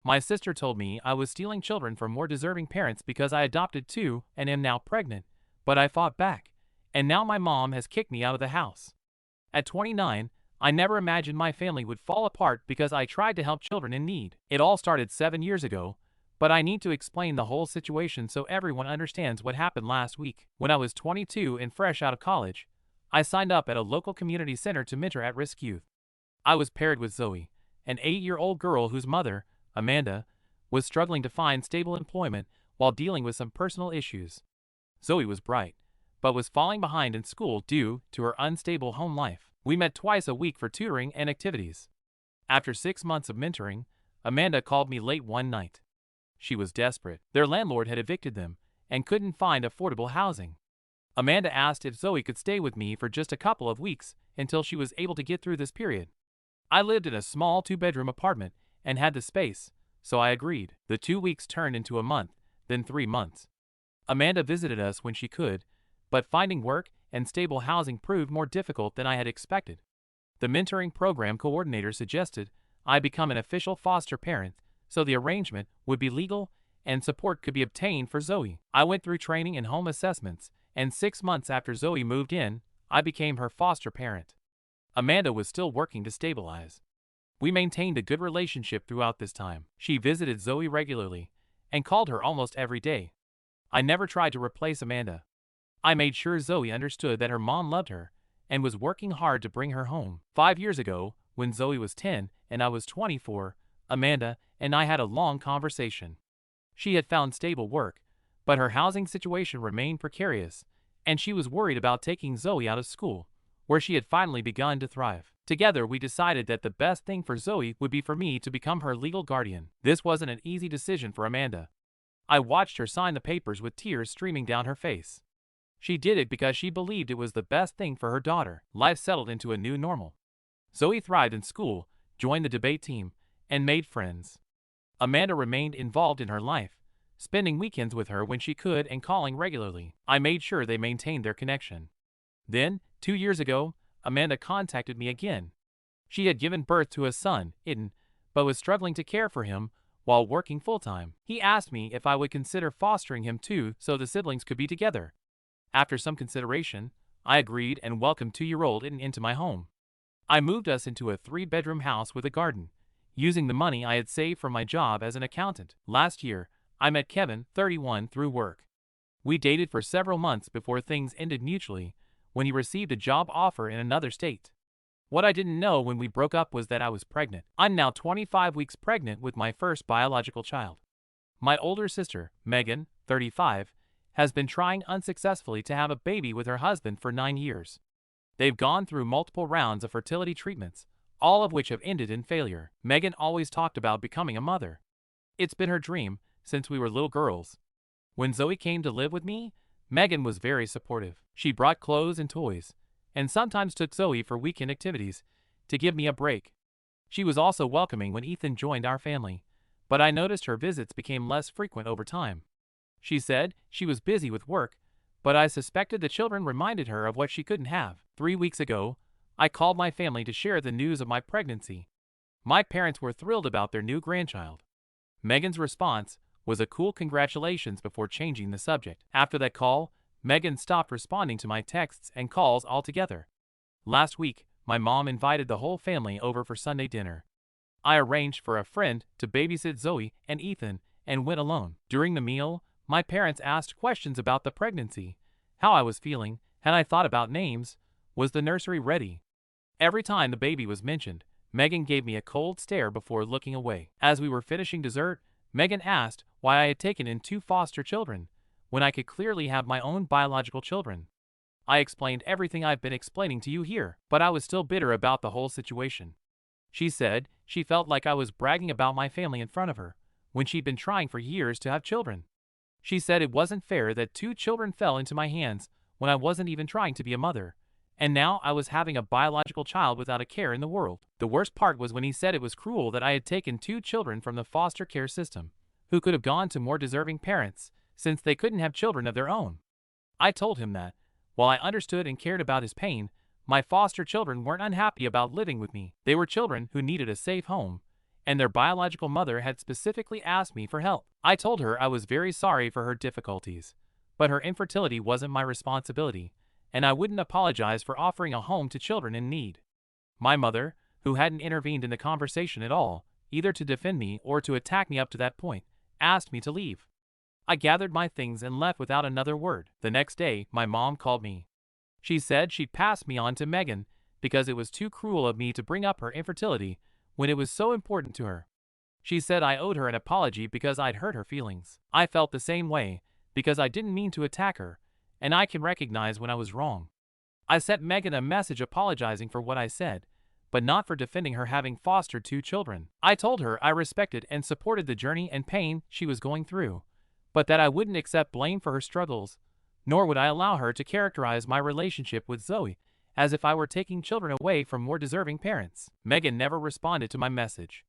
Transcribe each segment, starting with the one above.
My sister told me I was stealing children from more deserving parents because I adopted two and am now pregnant, but I fought back, and now my mom has kicked me out of the house. At 29, I never imagined my family would fall apart because I tried to help children in need. It all started 7 years ago, but I need to explain the whole situation so everyone understands what happened last week. When I was 22 and fresh out of college, I signed up at a local community center to mentor at-risk youth. I was paired with Zoe, an 8-year-old girl whose mother, Amanda, was struggling to find stable employment while dealing with some personal issues. Zoe was bright, but was falling behind in school due to her unstable home life. We met twice a week for tutoring and activities. After 6 months of mentoring, Amanda called me late one night. She was desperate. Their landlord had evicted them and couldn't find affordable housing. Amanda asked if Zoe could stay with me for just a couple of weeks until she was able to get through this period. I lived in a small 2-bedroom apartment and had the space, so I agreed. The 2 weeks turned into a month, then 3 months. Amanda visited us when she could, but finding work and stable housing proved more difficult than I had expected. The mentoring program coordinator suggested I become an official foster parent so the arrangement would be legal and support could be obtained for Zoe. I went through training and home assessments, and 6 months after Zoe moved in, I became her foster parent. Amanda was still working to stabilize. We maintained a good relationship throughout this time. She visited Zoe regularly and called her almost every day. I never tried to replace Amanda. I made sure Zoe understood that her mom loved her and was working hard to bring her home. 5 years ago, when Zoe was 10 and I was 24, Amanda and I had a long conversation. She had found stable work, but her housing situation remained precarious, and she was worried about taking Zoe out of school, where she had finally begun to thrive. Together, we decided that the best thing for Zoe would be for me to become her legal guardian. This wasn't an easy decision for Amanda. I watched her sign the papers with tears streaming down her face. She did it because she believed it was the best thing for her daughter. Life settled into a new normal. Zoe thrived in school, joined the debate team, and made friends. Amanda remained involved in her life, spending weekends with her when she could and calling regularly. I made sure they maintained their connection. Then, 2 years ago, Amanda contacted me again. She had given birth to a son, Eden, but was struggling to care for him while working full-time. He asked me if I would consider fostering him too so the siblings could be together. After some consideration, I agreed and welcomed 2-year-old Eden into my home. I moved us into a 3-bedroom house with a garden, using the money I had saved from my job as an accountant. Last year, I met Kevin, 31, through work. We dated for several months before things ended mutually when he received a job offer in another state. What I didn't know when we broke up was that I was pregnant. I'm now 25 weeks pregnant with my first biological child. My older sister, Megan, 35, has been trying unsuccessfully to have a baby with her husband for 9 years. They've gone through multiple rounds of fertility treatments, all of which have ended in failure. Megan always talked about becoming a mother. It's been her dream since we were little girls. When Zoe came to live with me, Megan was very supportive. She brought clothes and toys, and sometimes took Zoe for weekend activities to give me a break. She was also welcoming when Ethan joined our family, but I noticed her visits became less frequent over time. She said she was busy with work, but I suspected the children reminded her of what she couldn't have. 3 weeks ago, I called my family to share the news of my pregnancy. My parents were thrilled about their new grandchild. Megan's response was a cool congratulations before changing the subject. After that call, Megan stopped responding to my texts and calls altogether. Last week, my mom invited the whole family over for Sunday dinner. I arranged for a friend to babysit Zoe and Ethan and went alone. During the meal, my parents asked questions about the pregnancy, how I was feeling, had I thought about names, was the nursery ready? Every time the baby was mentioned, Megan gave me a cold stare before looking away. As we were finishing dessert, Megan asked why I had taken in 2 foster children, when I could clearly have my own biological children. I explained everything I've been explaining to you here, but I was still bitter about the whole situation. She said she felt like I was bragging about my family in front of her, when she'd been trying for years to have children. She said it wasn't fair that 2 children fell into my hands when I wasn't even trying to be a mother, and now I was having a biological child without a care in the world. The worst part was when he said it was cruel that I had taken 2 children from the foster care system, who could have gone to more deserving parents, since they couldn't have children of their own. I told him that, while I understood and cared about his pain, my foster children weren't unhappy about living with me. They were children who needed a safe home, and their biological mother had specifically asked me for help. I told her I was very sorry for her difficulties, but her infertility wasn't my responsibility, and I wouldn't apologize for offering a home to children in need. My mother, who hadn't intervened in the conversation at all, either to defend me or to attack me up to that point, asked me to leave. I gathered my things and left without another word. The next day, my mom called me. She said she'd pass me on to Megan because it was too cruel of me to bring up her infertility when it was so important to her. She said I owed her an apology because I'd hurt her feelings. I felt the same way because I didn't mean to attack her, and I can recognize when I was wrong. I sent Megan a message apologizing for what I said, but not for defending her having fostered 2 children. I told her I respected and supported the journey and pain she was going through, but that I wouldn't accept blame for her struggles, nor would I allow her to characterize my relationship with Zoe as if I were taking children away from more deserving parents. Megan never responded to my message.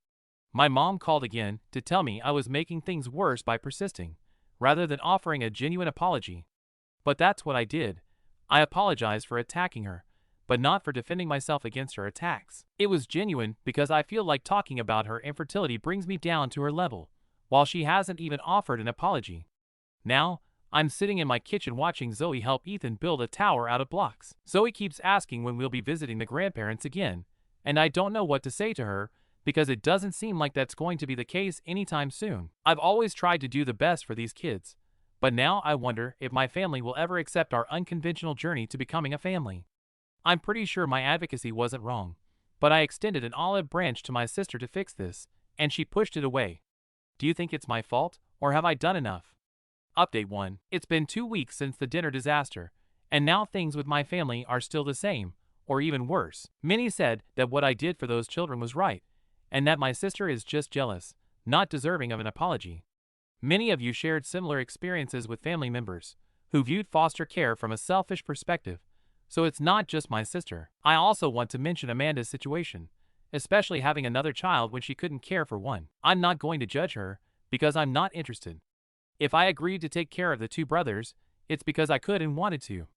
My mom called again to tell me I was making things worse by persisting, rather than offering a genuine apology. But that's what I did. I apologized for attacking her, but not for defending myself against her attacks. It was genuine because I feel like talking about her infertility brings me down to her level, while she hasn't even offered an apology. Now, I'm sitting in my kitchen watching Zoe help Ethan build a tower out of blocks. Zoe keeps asking when we'll be visiting the grandparents again, and I don't know what to say to her because it doesn't seem like that's going to be the case anytime soon. I've always tried to do the best for these kids, but now I wonder if my family will ever accept our unconventional journey to becoming a family. I'm pretty sure my advocacy wasn't wrong, but I extended an olive branch to my sister to fix this, and she pushed it away. Do you think it's my fault, or have I done enough? Update 1. It's been 2 weeks since the dinner disaster, and now things with my family are still the same, or even worse. Many said that what I did for those children was right, and that my sister is just jealous, not deserving of an apology. Many of you shared similar experiences with family members who viewed foster care from a selfish perspective, so it's not just my sister. I also want to mention Amanda's situation, especially having another child when she couldn't care for one. I'm not going to judge her because I'm not interested. If I agreed to take care of the 2 brothers, it's because I could and wanted to.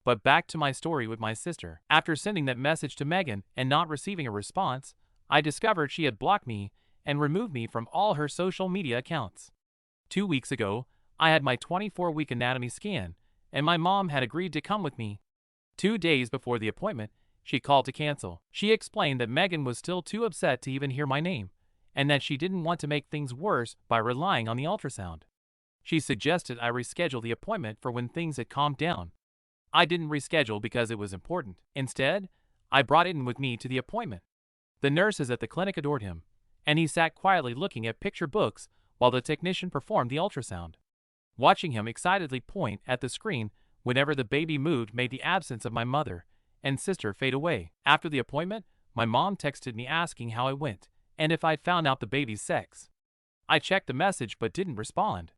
But back to my story with my sister. After sending that message to Megan and not receiving a response, I discovered she had blocked me and removed me from all her social media accounts. 2 weeks ago, I had my 24-week anatomy scan, and my mom had agreed to come with me. 2 days before the appointment, she called to cancel. She explained that Megan was still too upset to even hear my name, and that she didn't want to make things worse by relying on the ultrasound. She suggested I reschedule the appointment for when things had calmed down. I didn't reschedule because it was important. Instead, I brought Eden with me to the appointment. The nurses at the clinic adored him, and he sat quietly looking at picture books while the technician performed the ultrasound. Watching him excitedly point at the screen whenever the baby moved made the absence of my mother and sister fade away. After the appointment, my mom texted me asking how it went and if I'd found out the baby's sex. I checked the message but didn't respond.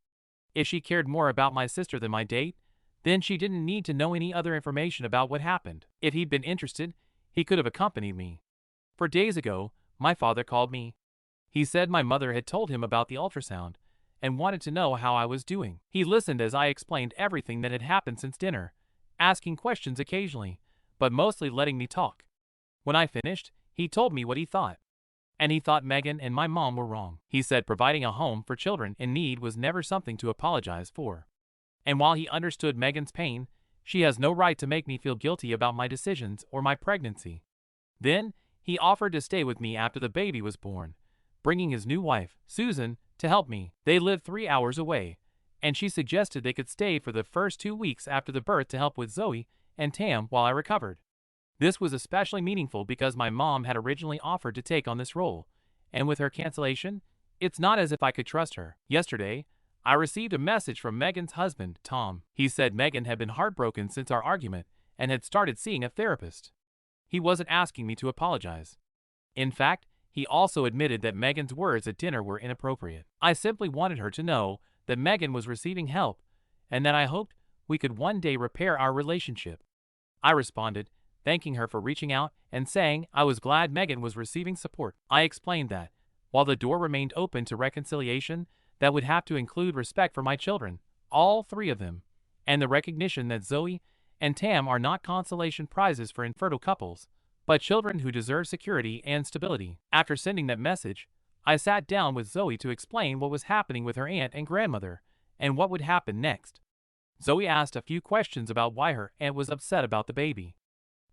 If she cared more about my sister than my date, then she didn't need to know any other information about what happened. If he'd been interested, he could have accompanied me. 4 days ago, my father called me. He said my mother had told him about the ultrasound and wanted to know how I was doing. He listened as I explained everything that had happened since dinner, asking questions occasionally, but mostly letting me talk. When I finished, he told me what he thought. And he thought Megan and my mom were wrong. He said providing a home for children in need was never something to apologize for. And while he understood Megan's pain, she has no right to make me feel guilty about my decisions or my pregnancy. Then, he offered to stay with me after the baby was born, bringing his new wife, Susan, to help me. They lived 3 hours away, and she suggested they could stay for the first 2 weeks after the birth to help with Zoe and Tam while I recovered. This was especially meaningful because my mom had originally offered to take on this role, and with her cancellation, it's not as if I could trust her. Yesterday, I received a message from Megan's husband, Tom. He said Megan had been heartbroken since our argument and had started seeing a therapist. He wasn't asking me to apologize. In fact, he also admitted that Megan's words at dinner were inappropriate. I simply wanted her to know that Megan was receiving help and that I hoped we could one day repair our relationship. I responded, thanking her for reaching out and saying I was glad Megan was receiving support. I explained that, while the door remained open to reconciliation, that would have to include respect for my children, all 3 of them, and the recognition that Zoe and Tam are not consolation prizes for infertile couples, but children who deserve security and stability. After sending that message, I sat down with Zoe to explain what was happening with her aunt and grandmother, and what would happen next. Zoe asked a few questions about why her aunt was upset about the baby.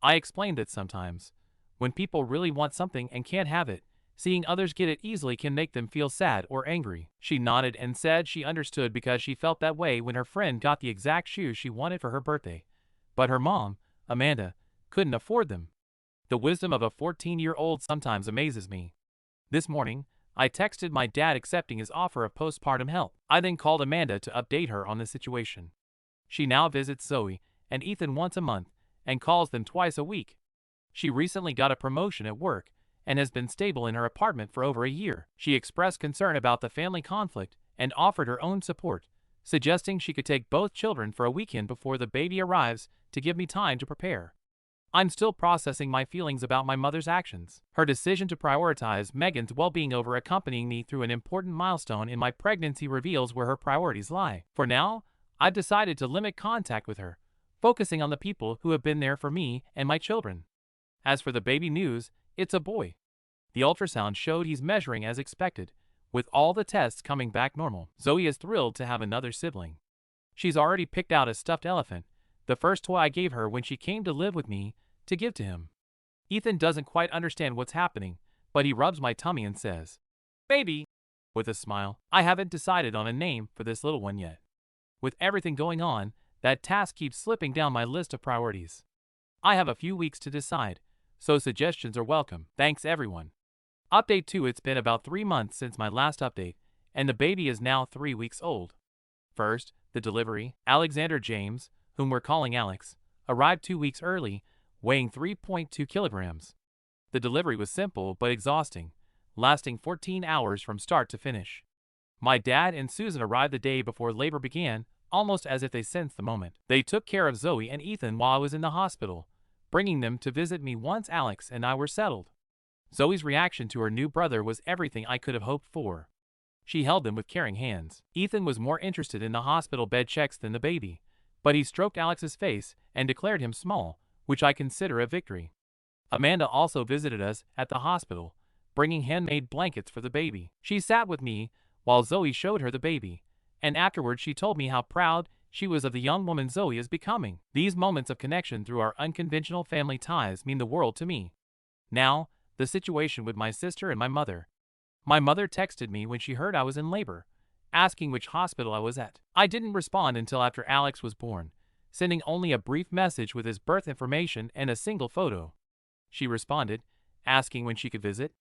I explained that sometimes, when people really want something and can't have it, seeing others get it easily can make them feel sad or angry. She nodded and said she understood because she felt that way when her friend got the exact shoes she wanted for her birthday. But her mom, Amanda, couldn't afford them. The wisdom of a 14-year-old sometimes amazes me. This morning, I texted my dad accepting his offer of postpartum help. I then called Amanda to update her on the situation. She now visits Zoe and Ethan once a month and calls them twice a week. She recently got a promotion at work and has been stable in her apartment for over a year. She expressed concern about the family conflict and offered her own support, suggesting she could take both children for a weekend before the baby arrives to give me time to prepare. I'm still processing my feelings about my mother's actions. Her decision to prioritize Megan's well-being over accompanying me through an important milestone in my pregnancy reveals where her priorities lie. For now, I've decided to limit contact with her, focusing on the people who have been there for me and my children. As for the baby news, it's a boy. The ultrasound showed he's measuring as expected, with all the tests coming back normal. Zoe is thrilled to have another sibling. She's already picked out a stuffed elephant, the first toy I gave her when she came to live with me, to give to him. Ethan doesn't quite understand what's happening, but he rubs my tummy and says, "Baby," with a smile. I haven't decided on a name for this little one yet. With everything going on, that task keeps slipping down my list of priorities. I have a few weeks to decide, so suggestions are welcome. Thanks everyone. Update 2. It's been about 3 months since my last update, and the baby is now 3 weeks old. First, the delivery. Alexander James, whom we're calling Alex, arrived 2 weeks early, weighing 3.2 kilograms. The delivery was simple but exhausting, lasting 14 hours from start to finish. My dad and Susan arrived the day before labor began, almost as if they sensed the moment. They took care of Zoe and Ethan while I was in the hospital, bringing them to visit me once Alex and I were settled. Zoe's reaction to her new brother was everything I could have hoped for. She held them with caring hands. Ethan was more interested in the hospital bed checks than the baby, but he stroked Alex's face and declared him small, which I consider a victory. Amanda also visited us at the hospital, bringing handmade blankets for the baby. She sat with me while Zoe showed her the baby, and afterwards she told me how proud she was of the young woman Zoe is becoming. These moments of connection through our unconventional family ties mean the world to me. Now, the situation with my sister and my mother. My mother texted me when she heard I was in labor, asking which hospital I was at. I didn't respond until after Alex was born, sending only a brief message with his birth information and a single photo. She responded, asking when she could visit.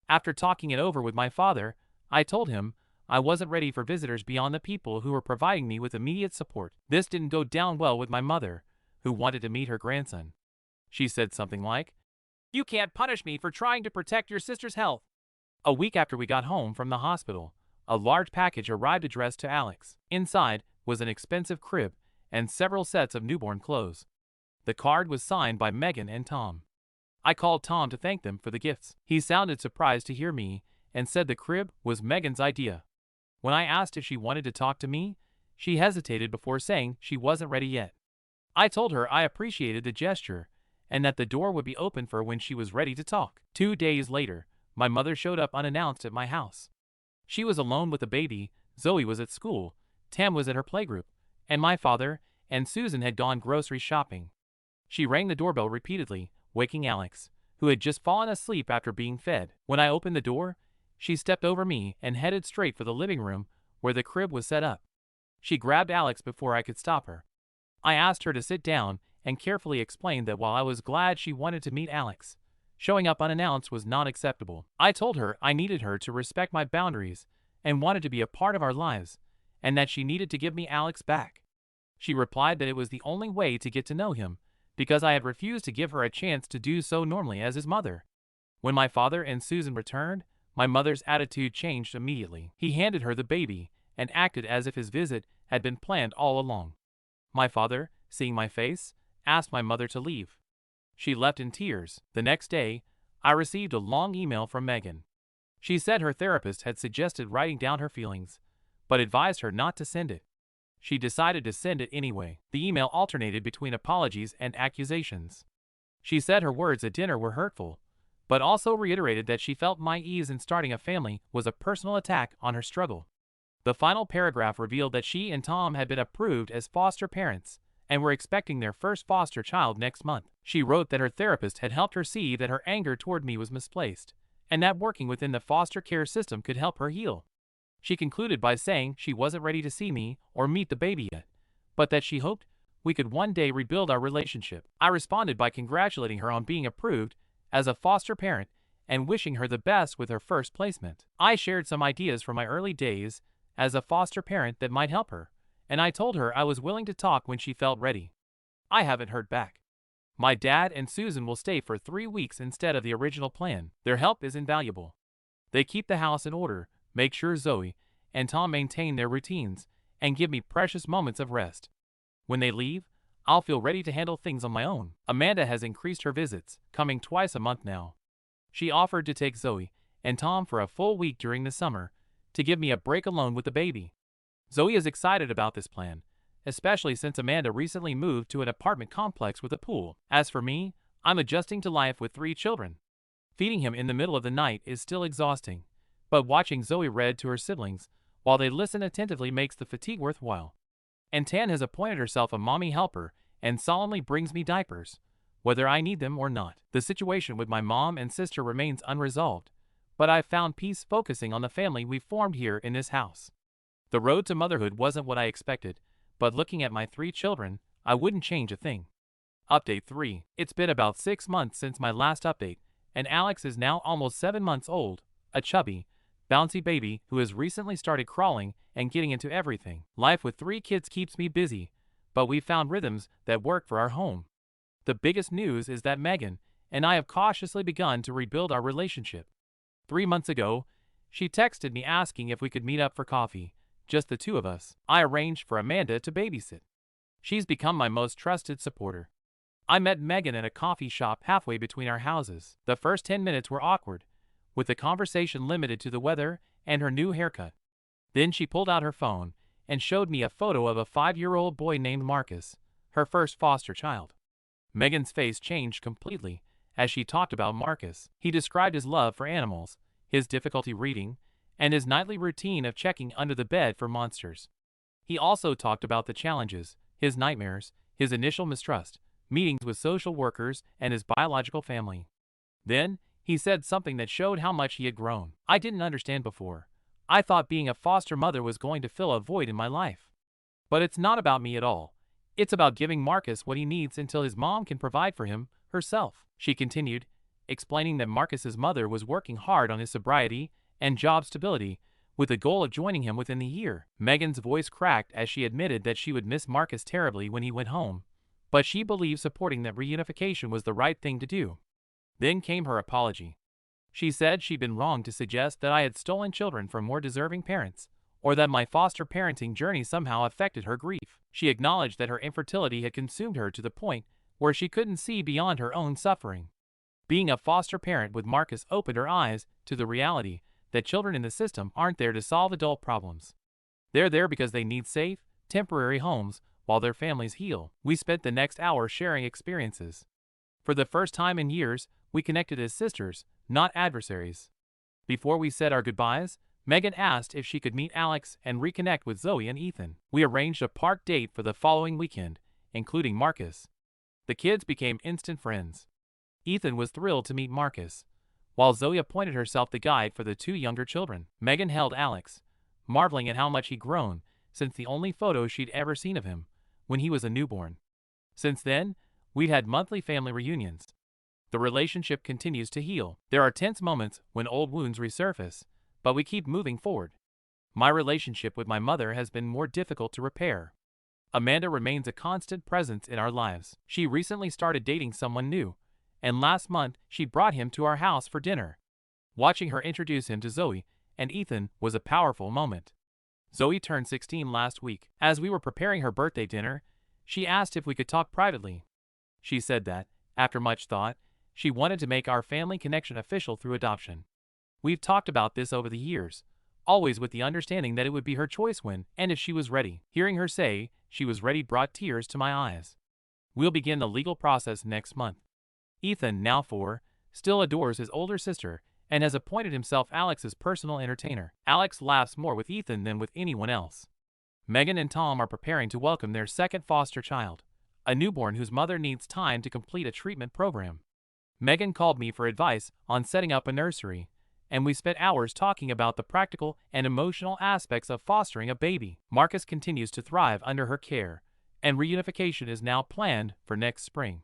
After talking it over with my father, I told him I wasn't ready for visitors beyond the people who were providing me with immediate support. This didn't go down well with my mother, who wanted to meet her grandson. She said something like, "You can't punish me for trying to protect your sister's health." A week after we got home from the hospital, a large package arrived addressed to Alex. Inside was an expensive crib and several sets of newborn clothes. The card was signed by Megan and Tom. I called Tom to thank them for the gifts. He sounded surprised to hear me and said the crib was Megan's idea. When I asked if she wanted to talk to me, she hesitated before saying she wasn't ready yet. I told her I appreciated the gesture and that the door would be open for when she was ready to talk. 2 days later, my mother showed up unannounced at my house. She was alone with the baby, Zoe was at school, Tam was at her playgroup, and my father and Susan had gone grocery shopping. She rang the doorbell repeatedly, waking Alex, who had just fallen asleep after being fed. When I opened the door, she stepped over me and headed straight for the living room where the crib was set up. She grabbed Alex before I could stop her. I asked her to sit down and carefully explained that while I was glad she wanted to meet Alex, showing up unannounced was not acceptable. I told her I needed her to respect my boundaries and wanted to be a part of our lives, and that she needed to give me Alex back. She replied that it was the only way to get to know him, because I had refused to give her a chance to do so normally as his mother. When my father and Susan returned, my mother's attitude changed immediately. He handed her the baby and acted as if his visit had been planned all along. My father, seeing my face, asked my mother to leave. She left in tears. The next day, I received a long email from Megan. She said her therapist had suggested writing down her feelings, but advised her not to send it. She decided to send it anyway. The email alternated between apologies and accusations. She said her words at dinner were hurtful, but also reiterated that she felt my ease in starting a family was a personal attack on her struggle. The final paragraph revealed that she and Tom had been approved as foster parents and were expecting their first foster child next month. She wrote that her therapist had helped her see that her anger toward me was misplaced, and that working within the foster care system could help her heal. She concluded by saying she wasn't ready to see me or meet the baby yet, but that she hoped we could one day rebuild our relationship. I responded by congratulating her on being approved as a foster parent and wishing her the best with her first placement. I shared some ideas from my early days as a foster parent that might help her, and I told her I was willing to talk when she felt ready. I haven't heard back. My dad and Susan will stay for 3 weeks instead of the original plan. Their help is invaluable. They keep the house in order, make sure Zoe and Tom maintain their routines, and give me precious moments of rest. When they leave, I'll feel ready to handle things on my own. Amanda has increased her visits, coming twice a month now. She offered to take Zoe and Tom for a full week during the summer to give me a break alone with the baby. Zoe is excited about this plan, especially since Amanda recently moved to an apartment complex with a pool. As for me, I'm adjusting to life with 3 children. Feeding him in the middle of the night is still exhausting, but watching Zoe read to her siblings while they listen attentively makes the fatigue worthwhile. And Tan has appointed herself a mommy helper and solemnly brings me diapers, whether I need them or not. The situation with my mom and sister remains unresolved, but I've found peace focusing on the family we've formed here in this house. The road to motherhood wasn't what I expected, but looking at my 3 children, I wouldn't change a thing. Update 3. It's been about 6 months since my last update, and Alex is now almost 7 months old, a chubby, bouncy baby who has recently started crawling and getting into everything. Life with 3 kids keeps me busy, but we've found rhythms that work for our home. The biggest news is that Megan and I have cautiously begun to rebuild our relationship. 3 months ago, she texted me asking if we could meet up for coffee, just the 2 of us. I arranged for Amanda to babysit. She's become my most trusted supporter. I met Megan at a coffee shop halfway between our houses. The first 10 minutes were awkward, with the conversation limited to the weather and her new haircut. Then she pulled out her phone and showed me a photo of a 5-year-old boy named Marcus, her first foster child. Megan's face changed completely as she talked about Marcus. He described his love for animals, his difficulty reading, and his nightly routine of checking under the bed for monsters. He also talked about the challenges, his nightmares, his initial mistrust, meetings with social workers, and his biological family. Then, he said something that showed how much he had grown. I didn't understand before. I thought being a foster mother was going to fill a void in my life. But it's not about me at all. It's about giving Marcus what he needs until his mom can provide for him herself. She continued, explaining that Marcus's mother was working hard on his sobriety and job stability, with the goal of joining him within the year. Megan's voice cracked as she admitted that she would miss Marcus terribly when he went home, but she believed supporting that reunification was the right thing to do. Then came her apology. She said she'd been wrong to suggest that I had stolen children from more deserving parents, or that my foster parenting journey somehow affected her grief. She acknowledged that her infertility had consumed her to the point where she couldn't see beyond her own suffering. Being a foster parent with Marcus opened her eyes to the reality that children in the system aren't there to solve adult problems. They're there because they need safe, temporary homes while their families heal. We spent the next hour sharing experiences. For the first time in years, we connected as sisters, not adversaries. Before we said our goodbyes, Megan asked if she could meet Alex and reconnect with Zoe and Ethan. We arranged a park date for the following weekend, including Marcus. The kids became instant friends. Ethan was thrilled to meet Marcus, while Zoe appointed herself the guide for the 2 younger children. Megan held Alex, marveling at how much he'd grown since the only photo she'd ever seen of him, when he was a newborn. Since then, we'd had monthly family reunions. The relationship continues to heal. There are tense moments when old wounds resurface, but we keep moving forward. My relationship with my mother has been more difficult to repair. Amanda remains a constant presence in our lives. She recently started dating someone new, and last month she brought him to our house for dinner. Watching her introduce him to Zoe and Ethan was a powerful moment. Zoe turned 16 last week. As we were preparing her birthday dinner, she asked if we could talk privately. She said that, after much thought, she wanted to make our family connection official through adoption. We've talked about this over the years, always with the understanding that it would be her choice when and if she was ready. Hearing her say she was ready brought tears to my eyes. We'll begin the legal process next month. Ethan, now 4, still adores his older sister and has appointed himself Alex's personal entertainer. Alex laughs more with Ethan than with anyone else. Megan and Tom are preparing to welcome their second foster child, a newborn whose mother needs time to complete a treatment program. Megan called me for advice on setting up a nursery, and we spent hours talking about the practical and emotional aspects of fostering a baby. Marcus continues to thrive under her care, and reunification is now planned for next spring.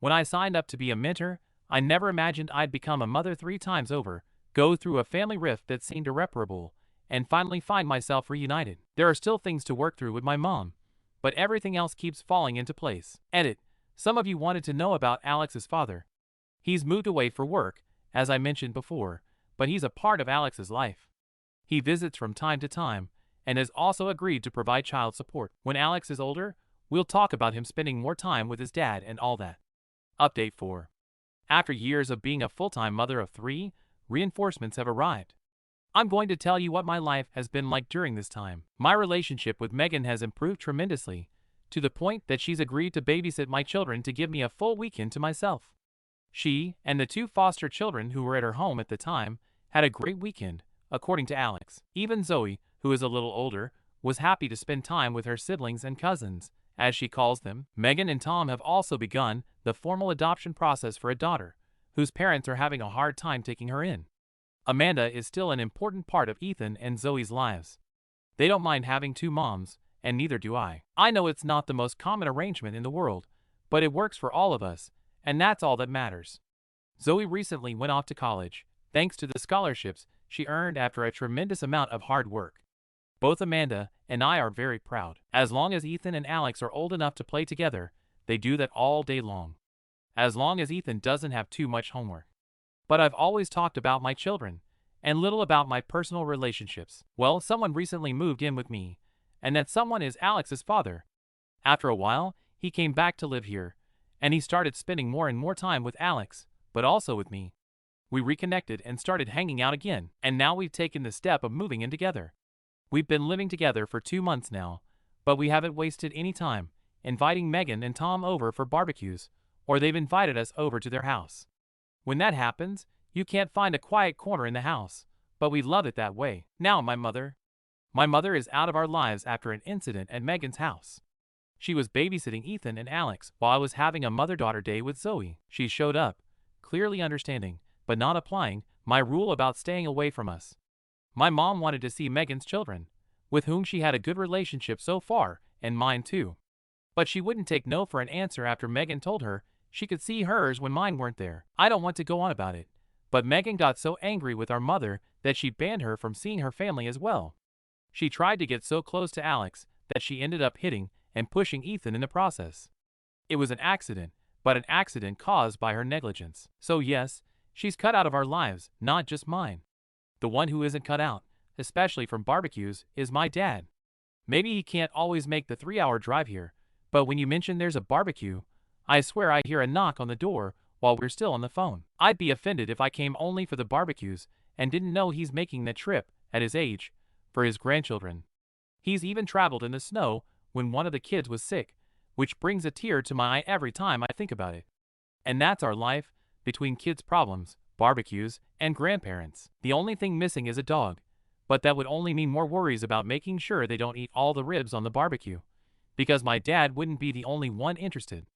When I signed up to be a mentor, I never imagined I'd become a mother 3 times over, go through a family rift that seemed irreparable, and finally find myself reunited. There are still things to work through with my mom, but everything else keeps falling into place. Edit. Some of you wanted to know about Alex's father. He's moved away for work, as I mentioned before, but he's a part of Alex's life. He visits from time to time, and has also agreed to provide child support. When Alex is older, we'll talk about him spending more time with his dad and all that. Update 4. After years of being a full-time mother of 3, reinforcements have arrived. I'm going to tell you what my life has been like during this time. My relationship with Megan has improved tremendously, to the point that she's agreed to babysit my children to give me a full weekend to myself. She and the 2 foster children who were at her home at the time had a great weekend, according to Alex. Even Zoe, who is a little older, was happy to spend time with her siblings and cousins, as she calls them. Megan and Tom have also begun the formal adoption process for a daughter, whose parents are having a hard time taking her in. Amanda is still an important part of Ethan and Zoe's lives. They don't mind having 2 moms, and neither do I. I know it's not the most common arrangement in the world, but it works for all of us, and that's all that matters. Zoe recently went off to college, thanks to the scholarships she earned after a tremendous amount of hard work. Both Amanda and I are very proud. As long as Ethan and Alex are old enough to play together, they do that all day long. As long as Ethan doesn't have too much homework. But I've always talked about my children, and little about my personal relationships. Well, someone recently moved in with me, and that someone is Alex's father. After a while, he came back to live here, and he started spending more and more time with Alex, but also with me. We reconnected and started hanging out again, and now we've taken the step of moving in together. We've been living together for 2 months now, but we haven't wasted any time inviting Megan and Tom over for barbecues, or they've invited us over to their house. When that happens, you can't find a quiet corner in the house, but we love it that way. Now my mother. My mother is out of our lives after an incident at Megan's house. She was babysitting Ethan and Alex while I was having a mother-daughter day with Zoe. She showed up, clearly understanding, but not applying, my rule about staying away from us. My mom wanted to see Megan's children, with whom she had a good relationship so far, and mine too. But she wouldn't take no for an answer after Megan told her she could see hers when mine weren't there. I don't want to go on about it, but Megan got so angry with our mother that she banned her from seeing her family as well. She tried to get so close to Alex that she ended up hitting and pushing Ethan in the process. It was an accident, but an accident caused by her negligence. So yes, she's cut out of our lives, not just mine. The one who isn't cut out, especially from barbecues, is my dad. Maybe he can't always make the 3-hour drive here, but when you mention there's a barbecue, I swear I hear a knock on the door while we're still on the phone. I'd be offended if I came only for the barbecues and didn't know he's making the trip, at his age, for his grandchildren. He's even traveled in the snow when one of the kids was sick, which brings a tear to my eye every time I think about it. And that's our life, between kids' problems, barbecues, and grandparents. The only thing missing is a dog, but that would only mean more worries about making sure they don't eat all the ribs on the barbecue, because my dad wouldn't be the only one interested.